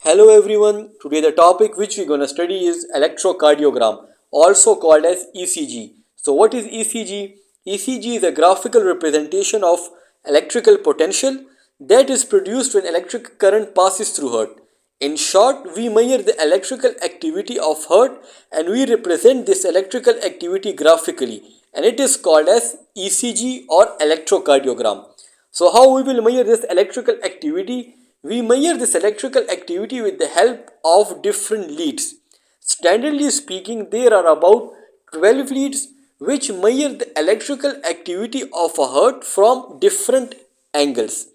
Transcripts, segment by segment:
Hello everyone, today the topic which we're going to study is electrocardiogram, also called as ECG. So what is ECG? ECG is a graphical representation of electrical potential that is produced when electric current passes through heart. In short, we measure the electrical activity of heart and we represent this electrical activity graphically, and it is called as ECG or electrocardiogram. So how we will measure this electrical activity? We measure this electrical activity with the help of different leads. Standardly speaking, there are about 12 leads which measure the electrical activity of a heart from different angles.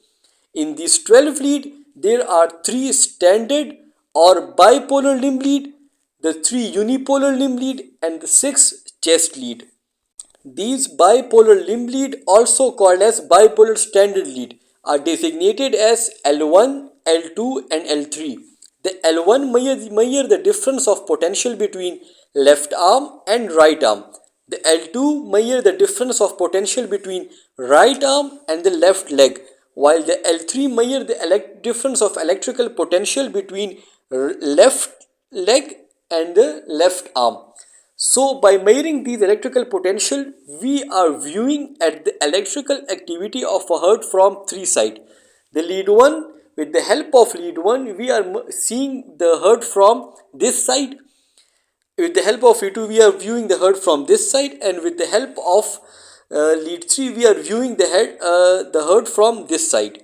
In these 12 lead, there are 3 standard or bipolar limb lead, the 3 unipolar limb lead, and the 6 chest lead. These bipolar limb lead, also called as bipolar standard lead, are designated as L1, L2 and L3. The L1 measure the difference of potential between left arm and right arm. The L2 measure the difference of potential between right arm and the left leg, while the L3 measure the difference of electrical potential between left leg and the left arm. So by measuring these electrical potential, we are viewing at the electrical activity of a heart from 3 sides. The lead 1, with the help of lead 1, we are seeing the heart from this side. With the help of lead 2, we are viewing the heart from this side, and with the help of lead 3, we are viewing the heart from this side.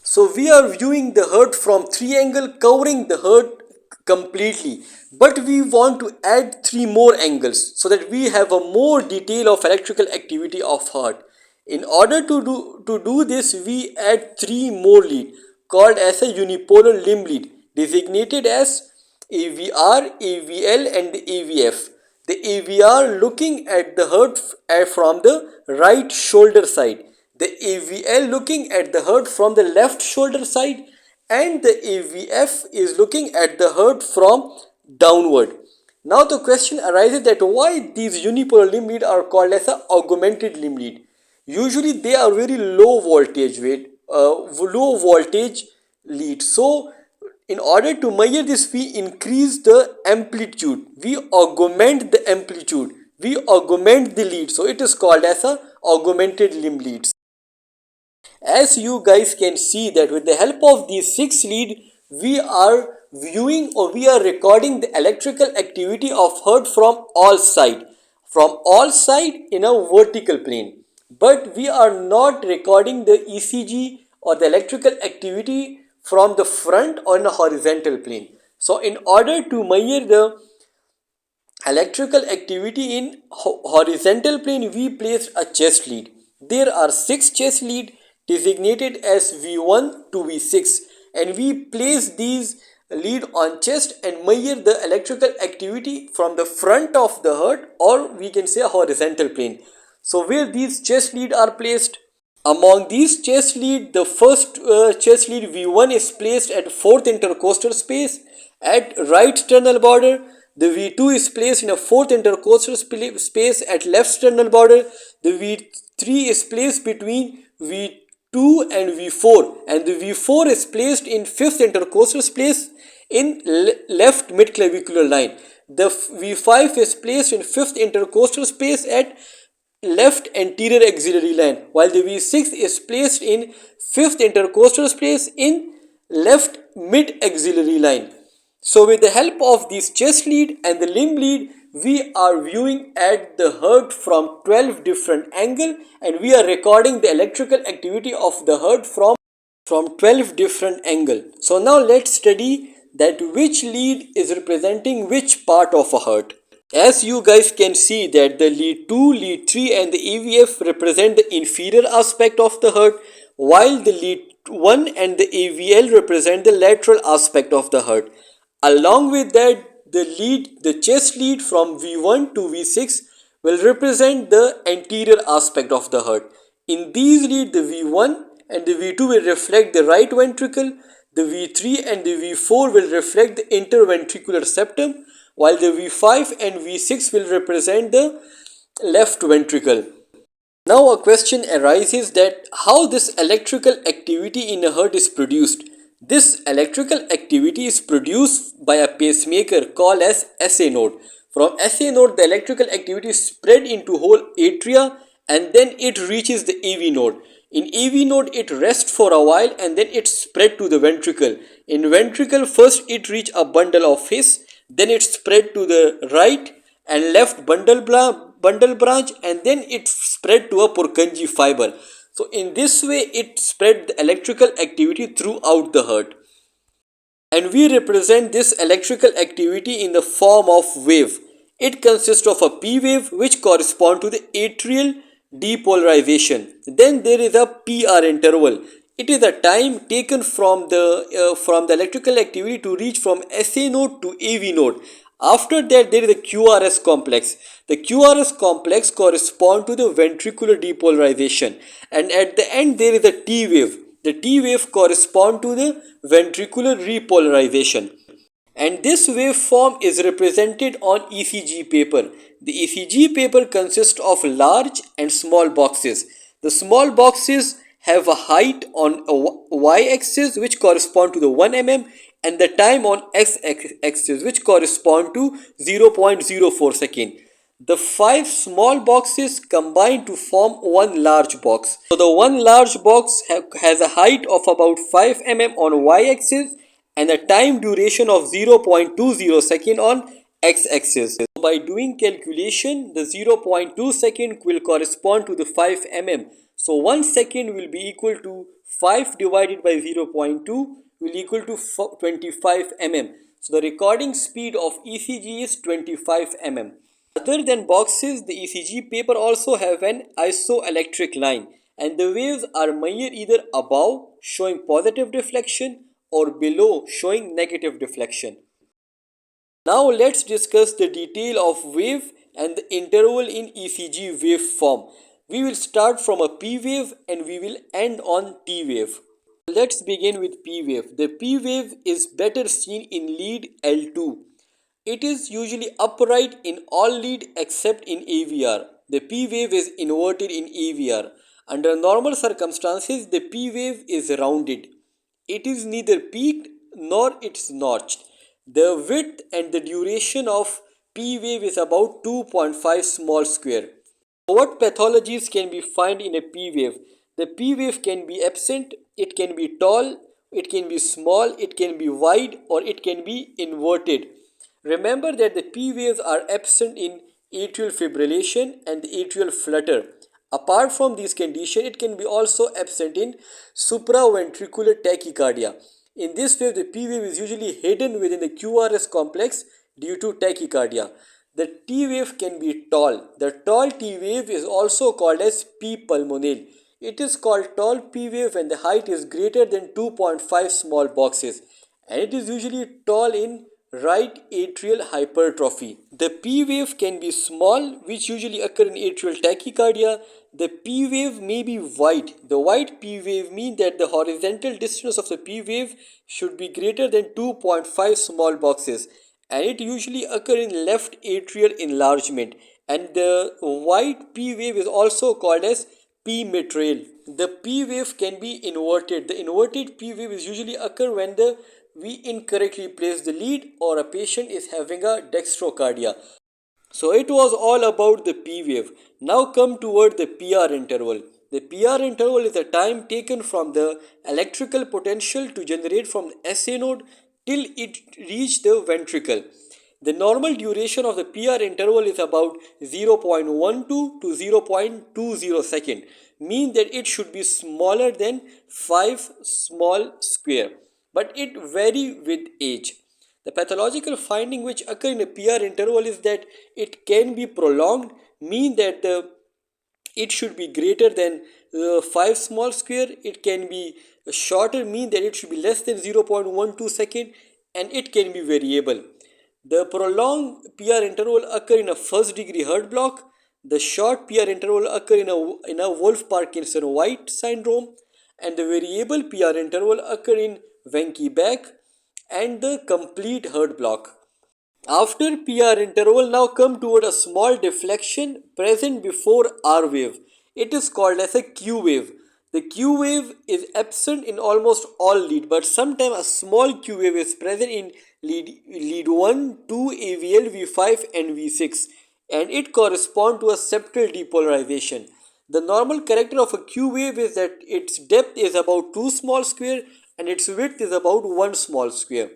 So we are viewing the heart from 3 angle, covering the heart completely, but we want to add 3 more angles so that we have a more detail of electrical activity of heart. In order to do this, we add 3 more lead called as a unipolar limb lead, designated as AVR, AVL and the AVF. The AVR looking at the heart from the right shoulder side, the AVL looking at the heart from the left shoulder side, and the AVF is looking at the heart from downward. Now the question arises that why these unipolar limb lead are called as a augmented limb lead. Usually they are very low voltage lead. So in order to measure this, we increase the amplitude, we augment the amplitude, we augment the lead, so it is called as a augmented limb leads. As you guys can see that with the help of these 6 lead, we are viewing or we are recording the electrical activity of heart from all side in a vertical plane, but we are not recording the ECG or the electrical activity from the front on a horizontal plane. So in order to measure the electrical activity in horizontal plane, we placed a chest lead. There are 6 chest lead designated as V1 to V6, and we place these lead on chest and measure the electrical activity from the front of the heart, or we can say a horizontal plane. So where these chest lead are placed? Among these chest lead, the first chest lead V1 is placed at 4th intercostal space at right sternal border. The V2 is placed in a 4th intercostal space at left sternal border. The V3 is placed between V2 and V4, and the V4 is placed in 5th intercostal space in left midclavicular line. The V5 is placed in 5th intercostal space at left anterior axillary line, while the V6 is placed in 5th intercostal space in left mid axillary line. So with the help of this chest lead and the limb lead, we are viewing at the heart from 12 different angles, and we are recording the electrical activity of the heart from 12 different angles. So now let's study that which lead is representing which part of a heart. As you guys can see that the lead 2, lead 3 and the AVF represent the inferior aspect of the heart, while the lead 1 and the AVL represent the lateral aspect of the heart. Along with that, the chest lead from V1 to V6 will represent the anterior aspect of the heart. In these lead, the V1 and the V2 will reflect the right ventricle, the V3 and the V4 will reflect the interventricular septum, while the V5 and V6 will represent the left ventricle. Now a question arises that how this electrical activity in a heart is produced. This electrical activity is produced by a pacemaker called as SA node. From SA node, the electrical activity is spread into whole atria and then it reaches the AV node. In AV node, it rests for a while and then it spread to the ventricle. In ventricle, first it reach a bundle of his, then it spread to the right and left bundle branch, and then it spread to a Purkinje fiber. So in this way it spread the electrical activity throughout the heart. And we represent this electrical activity in the form of wave. It consists of a P wave which correspond to the atrial depolarization. Then there is a PR interval. It is a time taken from the electrical activity to reach from SA node to AV node. After that, there is a QRS complex. The QRS complex corresponds to the ventricular depolarization, and at the end there is a T wave. The T wave corresponds to the ventricular repolarization. And this waveform is represented on ECG paper. The ECG paper consists of large and small boxes. The small boxes have a height on a y-axis which correspond to the 1 mm and the time on x-axis which correspond to 0.04 second. The 5 small boxes combine to form one large box. So the one large box has a height of about 5 mm on y-axis and a time duration of 0.20 second on x-axis. So by doing calculation, the 0.2 second will correspond to the 5 mm. So 1 second will be equal to 5 divided by 0.2 will equal to 25 mm. So the recording speed of ECG is 25 mm. Other than boxes, the ECG paper also have an isoelectric line, and the waves are measured either above showing positive deflection or below showing negative deflection. Now let's discuss the detail of wave and the interval in ECG waveform. We will start from a P wave and we will end on T wave. Let's begin with P wave. The P wave is better seen in lead L2. It is usually upright in all lead except in AVR. The P wave is inverted in AVR. Under normal circumstances, the P wave is rounded. It is neither peaked nor it's notched. The width and the duration of P wave is about 2.5 small square. What pathologies can be found in a P wave? The P wave can be absent, it can be tall, it can be small, it can be wide, or it can be inverted. Remember that the P waves are absent in atrial fibrillation and the atrial flutter. Apart from these conditions, it can be also absent in supraventricular tachycardia. In this wave, the P wave is usually hidden within the QRS complex due to tachycardia. The T wave can be tall. The tall T wave is also called as P pulmonale. It is called tall P wave when the height is greater than 2.5 small boxes, and it is usually tall in right atrial hypertrophy. The P wave can be small, which usually occur in atrial tachycardia. The P wave may be wide. The wide P wave means that the horizontal distance of the P wave should be greater than 2.5 small boxes, and it usually occur in left atrial enlargement. And the wide P wave is also called as P mitral. The P wave can be inverted. The inverted P wave is usually occur when we incorrectly place the lead or a patient is having a dextrocardia. So it was all about the P wave. Now come toward the PR interval. The PR interval is the time taken from the electrical potential to generate from the SA node till it reach the ventricle. The normal duration of the PR interval is about 0.12 to 0.20 second, mean that it should be smaller than 5 small square, but it vary with age. The pathological finding which occur in a PR interval is that it can be prolonged, mean that it should be greater than 5 small square. It can be shorter, mean that it should be less than 0.12 second, and it can be variable. The prolonged PR interval occur in a first degree heart block. The short PR interval occur in a Wolff-Parkinson-White syndrome, and the variable PR interval occur in Wenckebach and the complete heart block. After PR interval, now come toward a small deflection present before R wave. It is called as a Q wave. The Q wave is absent in almost all lead, but sometimes a small Q wave is present in lead 1, 2, AVL, V5 and V6, and it corresponds to a septal depolarization. The normal character of a Q wave is that its depth is about 2 small square and its width is about 1 small square.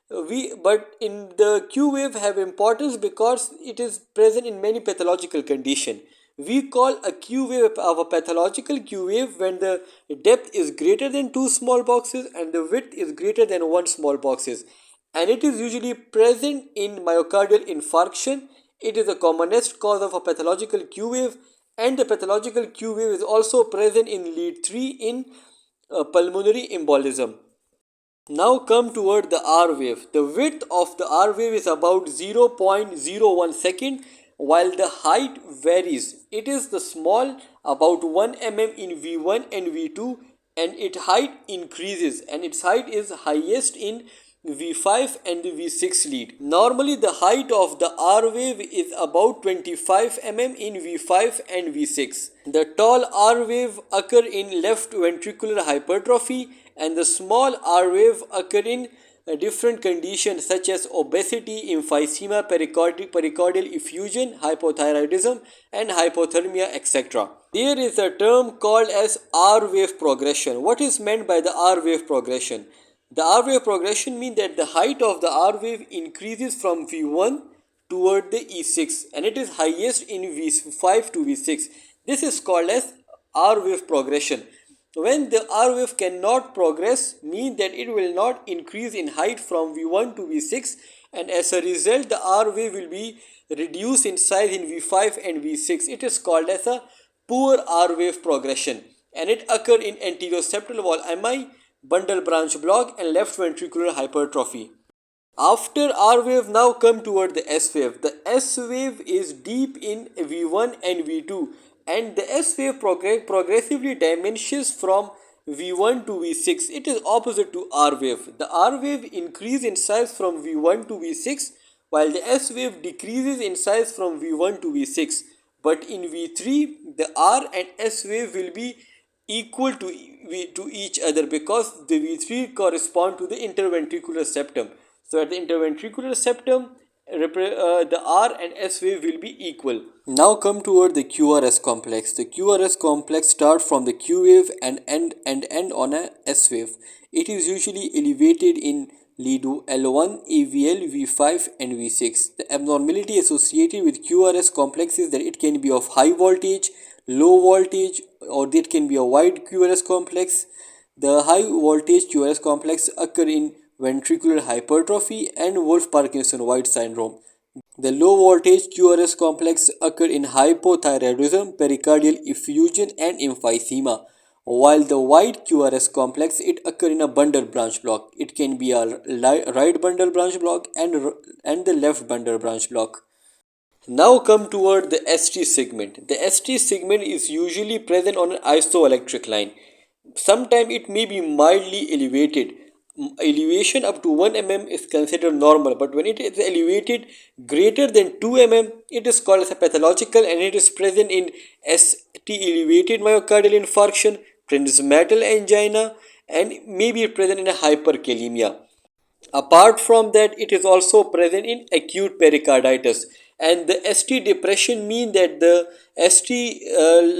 But in the Q wave have importance because it is present in many pathological condition. We call a Q wave of a pathological Q wave when the depth is greater than 2 small boxes and the width is greater than 1 small boxes, and it is usually present in myocardial infarction. It is the commonest cause of a pathological Q wave, and the pathological Q wave is also present in lead 3 in pulmonary embolism. Now come toward the R wave. The width of the R wave is about 0.01 second while the height varies. It is the small about 1 mm in V1 and V2, and its height increases, and its height is highest in V5 and the V6 lead. Normally the height of the R wave is about 25 mm in V5 and V6. The tall R wave occur in left ventricular hypertrophy, and the small R wave occur in different conditions such as obesity, emphysema, pericardial effusion, hypothyroidism and hypothermia, etc. There is a term called as R wave progression. What is meant by the R wave progression? The R wave progression means that the height of the R wave increases from V1 toward the E6 and it is highest in V5 to V6. This is called as R wave progression. When the R wave cannot progress, means that it will not increase in height from V1 to V6, and as a result the R wave will be reduced in size in V5 and V6. It is called as a poor R wave progression, and it occurs in anterior septal wall MI, bundle branch block and left ventricular hypertrophy. After R wave, now come toward the S wave. The S wave is deep in V1 and V2, and the S wave progressively diminishes from V1 to V6. It is opposite to R wave. The R wave increases in size from V1 to V6 while the S wave decreases in size from V1 to V6. But in V3 the R and S wave will be equal to each other because the V3 correspond to the interventricular septum. So at the interventricular septum, the R and S wave will be equal. Now come toward the QRS complex. The QRS complex starts from the Q wave and end on a S wave. It is usually elevated in lead L1, AVL, V5 and V6. The abnormality associated with QRS complex is that it can be of high voltage, low voltage, or it can be a wide QRS complex. The high voltage QRS complex occur in ventricular hypertrophy and Wolff-Parkinson-White syndrome. The low voltage QRS complex occur in hypothyroidism, pericardial effusion and emphysema, while the wide QRS complex it occur in a bundle branch block. It can be a right bundle branch block and the left bundle branch block. Now come toward the ST segment. The ST segment is usually present on an isoelectric line. Sometimes it may be mildly elevated. Elevation up to 1 mm is considered normal, but when it is elevated greater than 2 mm, it is called as a pathological, and it is present in ST elevated myocardial infarction, transmetal angina, and may be present in a hyperkalemia. Apart from that, it is also present in acute pericarditis, and the ST depression means that the ST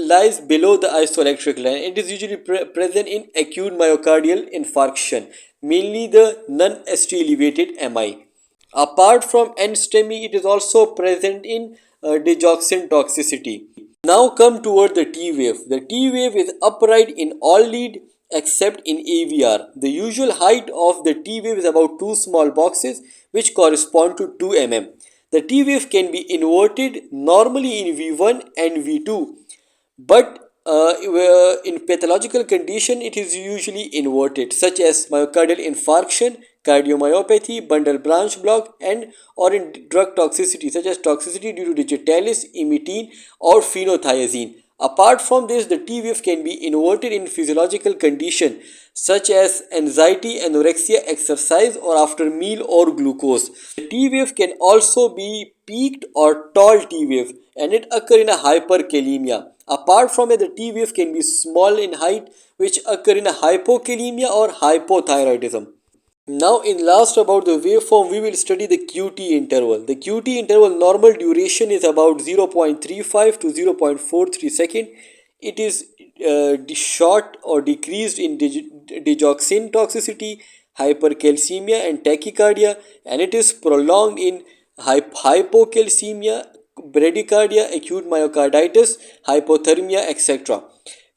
lies below the isoelectric line. It is usually present in acute myocardial infarction, mainly the non-ST elevated MI. Apart from NSTEMI, it is also present in digoxin toxicity. Now come toward the T wave. The T wave is upright in all lead except in AVR. The usual height of the T wave is about 2 small boxes which correspond to 2 mm. The T wave can be inverted normally in V1 and V2, but in pathological condition it is usually inverted, such as myocardial infarction, cardiomyopathy, bundle branch block, and or in drug toxicity such as toxicity due to digitalis, imitin or phenothiazine. Apart from this, the T wave can be inverted in physiological condition such as anxiety, anorexia, exercise, or after meal or glucose. The T wave can also be peaked or tall T wave, and it occur in a hyperkalemia. Apart from it, the T wave can be small in height, which occur in a hypokalemia or hypothyroidism. Now in last about the waveform, we will study the QT interval. The QT interval normal duration is about 0.35 to 0.43 second. It is short or decreased in digoxin toxicity, hypercalcemia and tachycardia, and it is prolonged in hypocalcemia, bradycardia, acute myocarditis, hypothermia, etc.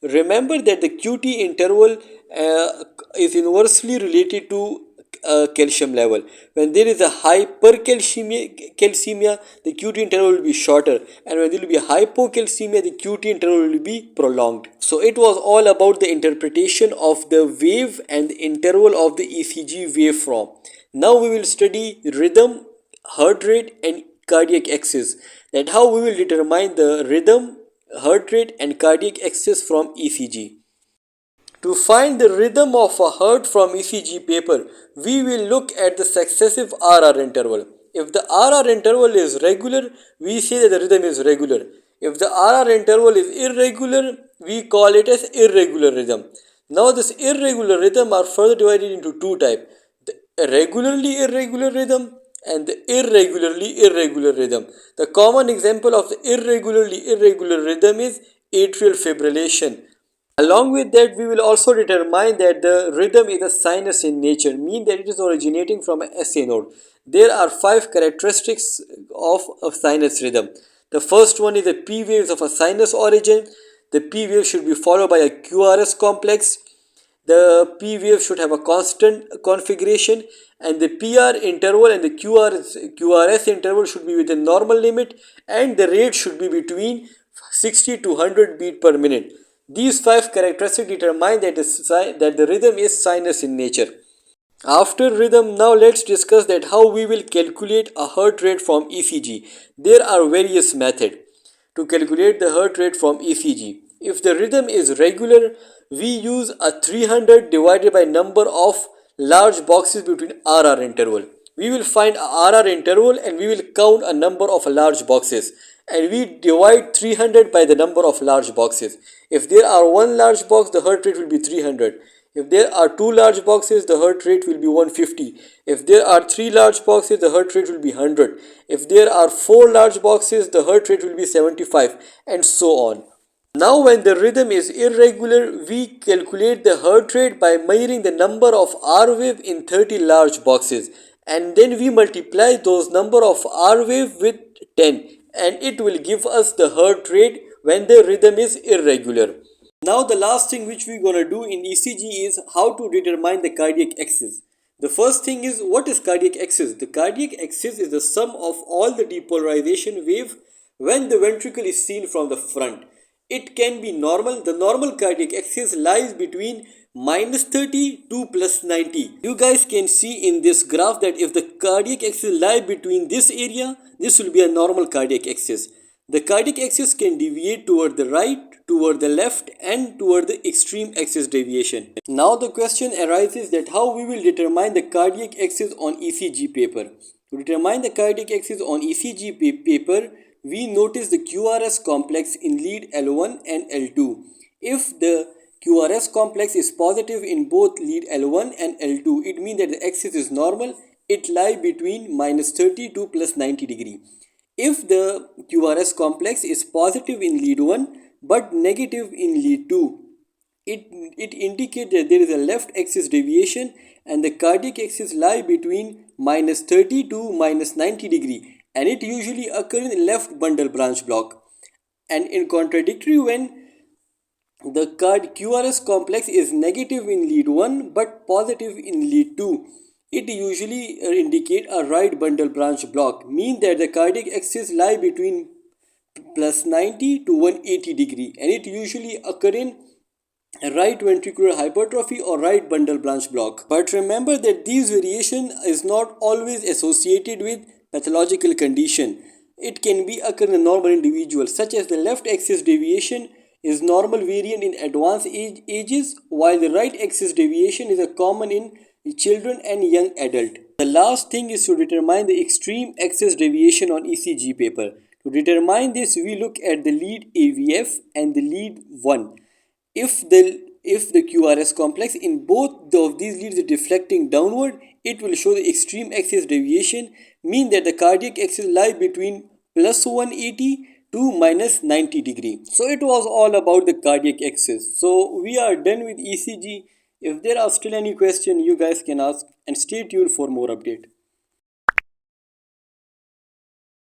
Remember that the QT interval is inversely related to calcium level. When there is a hypercalcemia, the QT interval will be shorter, and when there will be hypocalcemia, the QT interval will be prolonged. So it was all about the interpretation of the wave and the interval of the ECG waveform. Now we will study rhythm, heart rate, and cardiac axis. That how we will determine the rhythm, heart rate, and cardiac axis from ECG. To find the rhythm of a heart from ECG paper, we will look at the successive RR interval. If the RR interval is regular, we say that the rhythm is regular. If the RR interval is irregular, we call it as irregular rhythm. Now this irregular rhythm are further divided into two types: the regularly irregular rhythm and the irregularly irregular rhythm. The common example of the irregularly irregular rhythm is atrial fibrillation. Along with that, we will also determine that the rhythm is a sinus in nature, mean that it is originating from a SA node. There are five characteristics of a sinus rhythm. The first one is the P waves of a sinus origin. The P wave should be followed by a QRS complex. The P wave should have a constant configuration, and the PR interval and the QRS interval should be within normal limit, and the rate should be between 60 to 100 beat per minute. These five characteristics determine that the rhythm is sinus in nature. After rhythm, now let's discuss that how we will calculate a heart rate from ECG. There are various methods to calculate the heart rate from ECG. If the rhythm is regular, we use a 300 divided by number of large boxes between RR interval. We will find a RR interval and we will count a number of large boxes, and we divide 300 by the number of large boxes. If there are one large box, the heart rate will be 300. If there are two large boxes, the heart rate will be 150. If there are three large boxes, the heart rate will be 100. If there are four large boxes, the heart rate will be 75, and so on. Now when the rhythm is irregular, we calculate the heart rate by measuring the number of R wave in 30 large boxes, and then we multiply those number of R wave with 10, and it will give us the heart rate when the rhythm is irregular. Now the last thing which we're gonna do in ECG is how to determine the cardiac axis. The first thing is, what is cardiac axis? The cardiac axis is the sum of all the depolarization wave when the ventricle is seen from the front. It can be normal. The normal cardiac axis lies between minus 30 to plus 90. You guys can see in this graph that if the cardiac axis lie between this area, this will be a normal cardiac axis. The cardiac axis can deviate toward the right, toward the left, and toward the extreme axis deviation. Now the question arises that how we will determine the cardiac axis on ECG paper. To determine the cardiac axis on ECG paper, we notice the QRS complex in lead L1 and L2. If the QRS complex is positive in both lead L1 and L2, it means that the axis is normal. It lies between minus 30 to plus 90 degree. If the QRS complex is positive in lead 1 but negative in lead 2, it indicates that there is a left axis deviation, and the cardiac axis lie between minus 30 to minus 90 degree, and it usually occurs in left bundle branch block. And in contradictory, when the QRS complex is negative in lead 1 but positive in lead 2, it usually indicate a right bundle branch block, mean that the cardiac axis lie between plus 90 to 180 degree, and it usually occur in right ventricular hypertrophy or right bundle branch block. But remember that these variation is not always associated with pathological condition. It can be occur in a normal individual, such as the left axis deviation is normal variant in advanced ages, while the right axis deviation is a common in children and young adult. The last thing is to determine the extreme axis deviation on ECG paper. To determine this, we look at the lead AVF and the lead 1. If the QRS complex in both of these leads is deflecting downward, it will show the extreme axis deviation, mean that the cardiac axis lie between plus 180 to minus 90 degree. So it was all about the cardiac axis. So we are done with ECG. If there are still any question, you guys can ask, and stay tuned for more update.